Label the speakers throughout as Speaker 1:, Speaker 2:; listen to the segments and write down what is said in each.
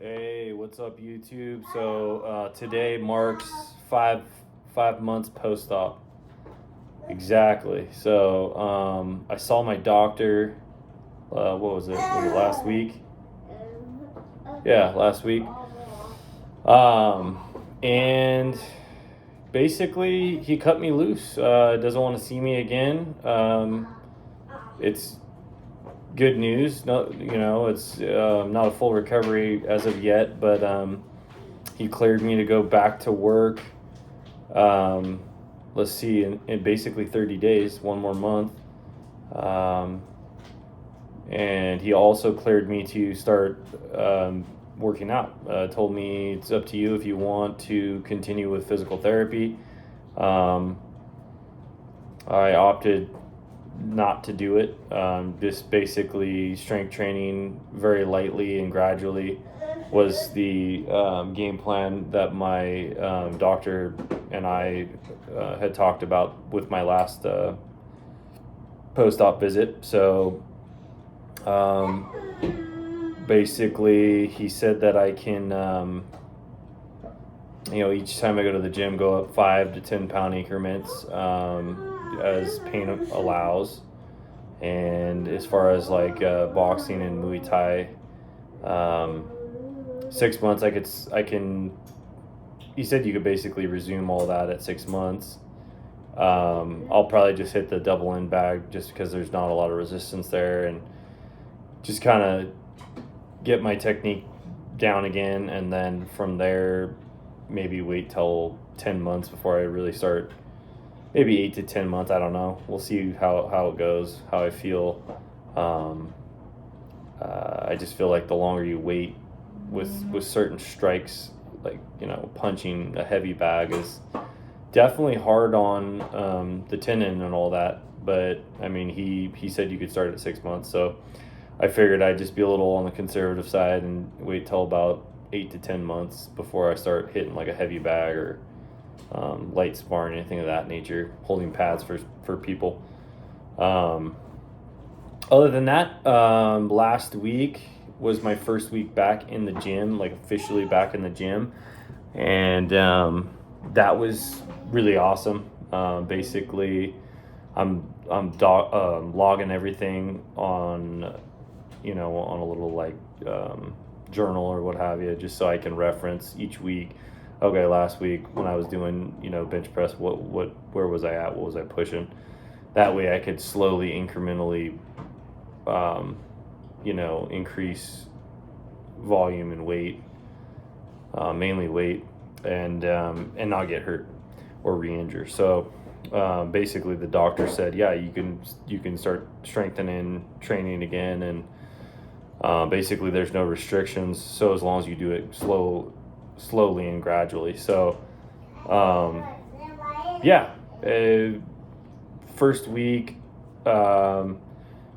Speaker 1: Hey, what's up, YouTube? So today marks five months post-op. Exactly. So I saw my doctor. What was it? Was it last week? Yeah, last week. And basically he cut me loose. Doesn't want to see me again. It's good news. No, it's not a full recovery as of yet, but he cleared me to go back to work. Let's see, in basically 30 days, one more month. And he also cleared me to start working out. Told me it's up to you if you want to continue with physical therapy. I opted not to do it. Just basically strength training very lightly and gradually was the game plan that my doctor and I had talked about with my last post-op visit. So basically he said that I can each time I go to the gym, go up 5 to 10 pound increments as pain allows. And as far as like boxing and Muay Thai, 6 months I can. He said you could basically resume all that at 6 months. I'll probably just hit the double end bag just because there's not a lot of resistance there, and just kind of get my technique down again, and then from there maybe wait till 10 months before I really start. Maybe 8 to 10 months, I don't know. We'll see how it goes, how I feel. I just feel like the longer you wait with certain strikes, like, punching a heavy bag is definitely hard on the tendon and all that. But, I mean, he said you could start at 6 months. So I figured I'd just be a little on the conservative side and wait till about 8 to 10 months before I start hitting like a heavy bag or light sparring, anything of that nature, holding pads for people. Other than that, last week was my first week back in the gym, like officially back in the gym, and that was really awesome. Basically, I'm logging everything on, on a little like journal or what have you, just so I can reference each week. Okay, last week when I was doing, bench press, where was I at? What was I pushing? That way I could slowly, incrementally, increase volume and weight, mainly weight, and not get hurt or re-injure. So basically, the doctor said, yeah, you can start strengthening, training again, and basically there's no restrictions. So as long as you do it slowly and gradually. So first week,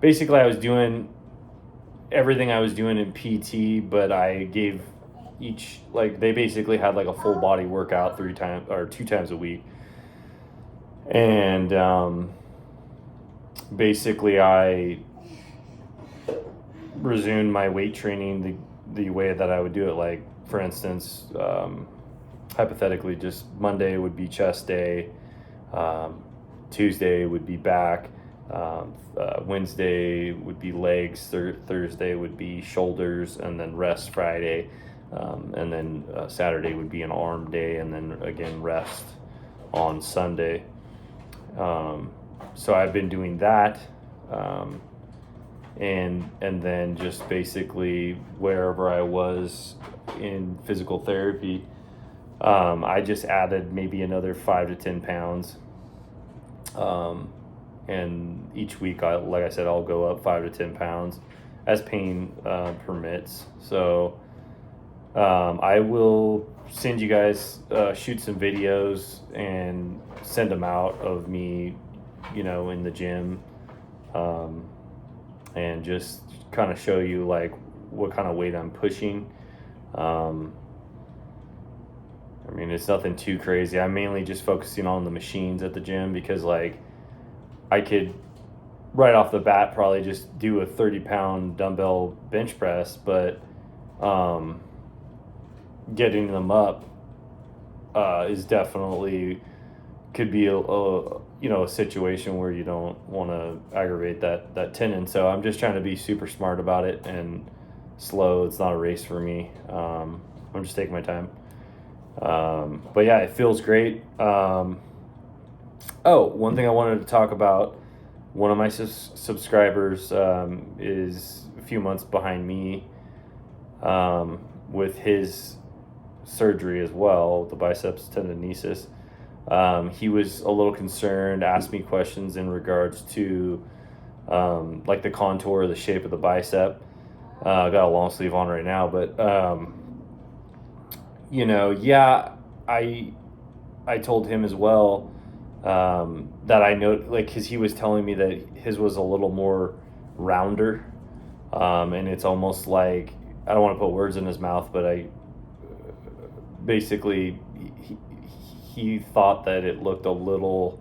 Speaker 1: basically I was doing everything I was doing in PT, but I gave each, like, they basically had like a full body workout 2 times a week. And basically I resumed my weight training the way that I would do it. Like, for instance, hypothetically, just Monday would be chest day, Tuesday would be back, Wednesday would be legs, Thursday would be shoulders, and then rest Friday, and then Saturday would be an arm day, and then again rest on Sunday. So I've been doing that, and then just basically wherever I was in physical therapy, I just added maybe another 5 to 10 pounds. And each week, like I said, I'll go up 5 to 10 pounds as pain permits. So I will send you guys, shoot some videos and send them out of me, in the gym, and just kind of show you like what kind of weight I'm pushing. I mean, it's nothing too crazy. I'm mainly just focusing on the machines at the gym because, like, I could right off the bat probably just do a 30-pound dumbbell bench press, but getting them up is definitely could be a situation where you don't want to aggravate that tendon. So I'm just trying to be super smart about it and slow. It's not a race for me. I'm just taking my time. But yeah, it feels great. One thing I wanted to talk about. One of my subscribers is a few months behind me with his surgery as well, the biceps tenodesis. He was a little concerned, asked me questions in regards to like the contour, the shape of the bicep. I got a long sleeve on right now, but I told him as well that I know, like, because he was telling me that his was a little more rounder, and it's almost like, I don't want to put words in his mouth, but I basically he thought that it looked a little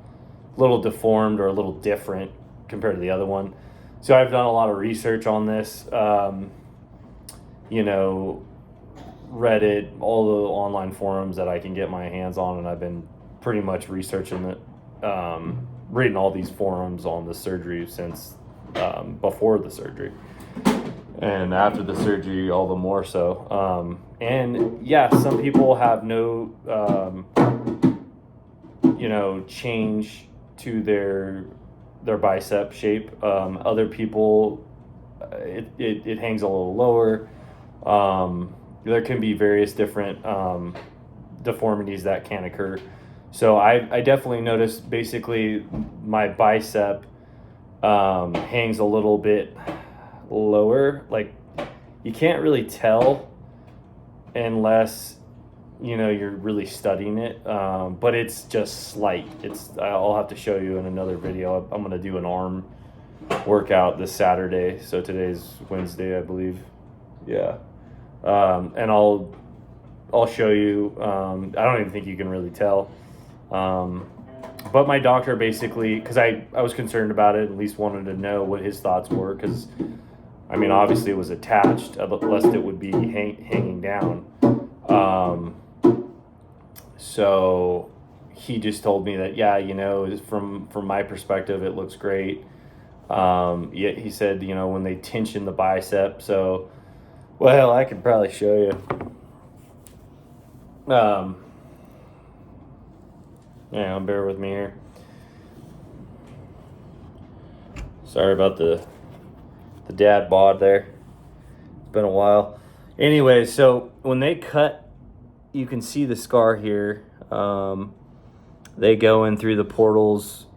Speaker 1: deformed or a little different compared to the other one. So I've done a lot of research on this. Reddit, all the online forums that I can get my hands on, and I've been pretty much researching it, reading all these forums on the surgery since before the surgery, and after the surgery all the more so. And yeah, some people have no change to their bicep shape. Other people, it hangs a little lower. There can be various different deformities that can occur. So I definitely noticed basically my bicep hangs a little bit lower. Like, you can't really tell unless you're really studying it, but it's just slight. I'll have to show you in another video. I'm going to do an arm workout this Saturday, so today's Wednesday, I believe. Yeah. And I'll show you. I don't even think you can really tell. But my doctor basically, because I was concerned about it, at least wanted to know what his thoughts were, because I mean, obviously it was attached, lest it would be hanging down. So he just told me that, from my perspective, it looks great. Yet he said, when they tension the bicep, so, well, I could probably show you. Bear with me here. Sorry about the dad bod there. It's been a while. Anyway, so when they cut, you can see the scar here. They go in through the portals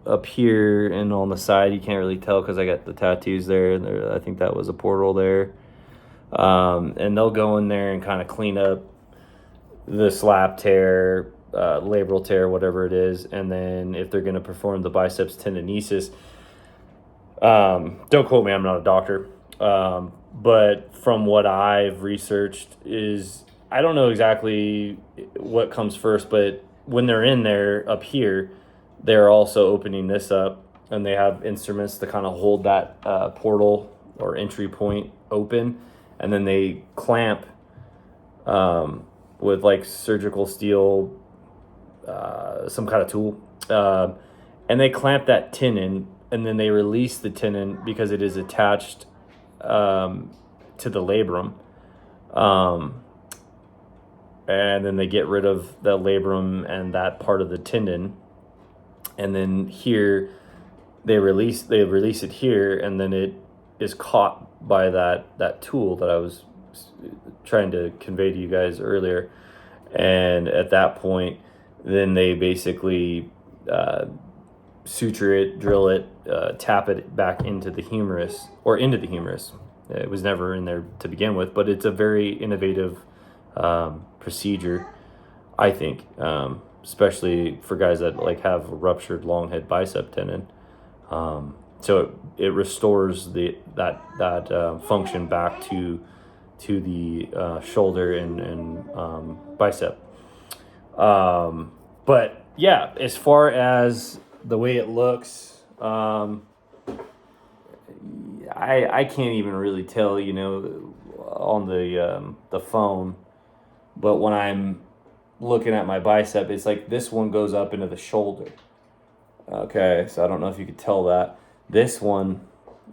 Speaker 1: up here and on the side. You can't really tell because I got the tattoos there. I think that was a portal there. And they'll go in there and kind of clean up the slap tear, labral tear, whatever it is. And then if they're going to perform the biceps tenodesis, don't quote me, I'm not a doctor. But from what I've researched is, I don't know exactly what comes first, but when they're in there up here, they're also opening this up, and they have instruments to kind of hold that portal or entry point open, and then they clamp with like surgical steel, some kind of tool, and they clamp that tendon, and then they release the tendon because it is attached to the labrum. And then they get rid of the labrum and that part of the tendon, and then here they release it here, and then it is caught by that tool that I was trying to convey to you guys earlier. And at that point, then they basically suture it, drill it, tap it back into the humerus. It was never in there to begin with, but it's a very innovative procedure, I think, especially for guys that like have a ruptured long head bicep tendon. So it restores that function back to the shoulder and bicep. But yeah, as far as the way it looks, I can't even really tell, on the phone. But when I'm looking at my bicep, it's like this one goes up into the shoulder. Okay, so I don't know if you could tell that. This one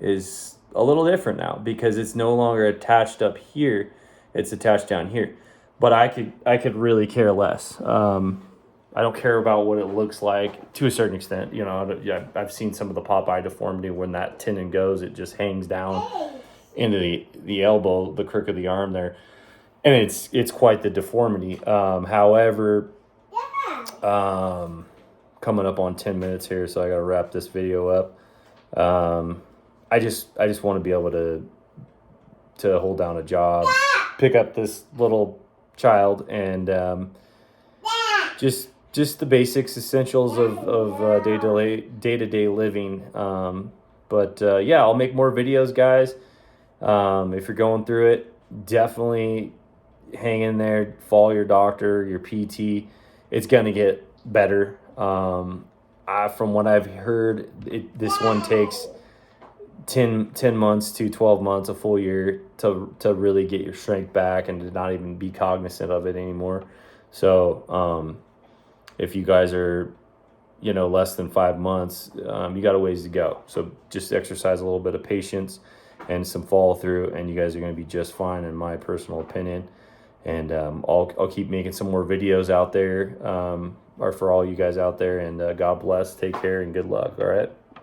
Speaker 1: is a little different now because it's no longer attached up here, it's attached down here. But I could really care less. I don't care about what it looks like to a certain extent. You know, I've seen some of the Popeye deformity when that tendon goes, it just hangs down into the elbow, the crook of the arm there, and it's quite the deformity. However, coming up on 10 minutes here, so I got to wrap this video up. I just want to be able to hold down a job, pick up this little child, and just the basics, essentials of day-to-day living. But yeah, I'll make more videos, guys. If you're going through it, definitely hang in there. Follow your doctor, your PT. It's gonna get better. From what I've heard, this one takes 10 months to 12 months, a full year to really get your strength back and to not even be cognizant of it anymore. So if you guys are, less than 5 months, you got a ways to go. So just exercise a little bit of patience and some follow through, and you guys are going to be just fine, in my personal opinion. And I'll keep making some more videos out there, or for all you guys out there. And God bless. Take care and good luck. All right.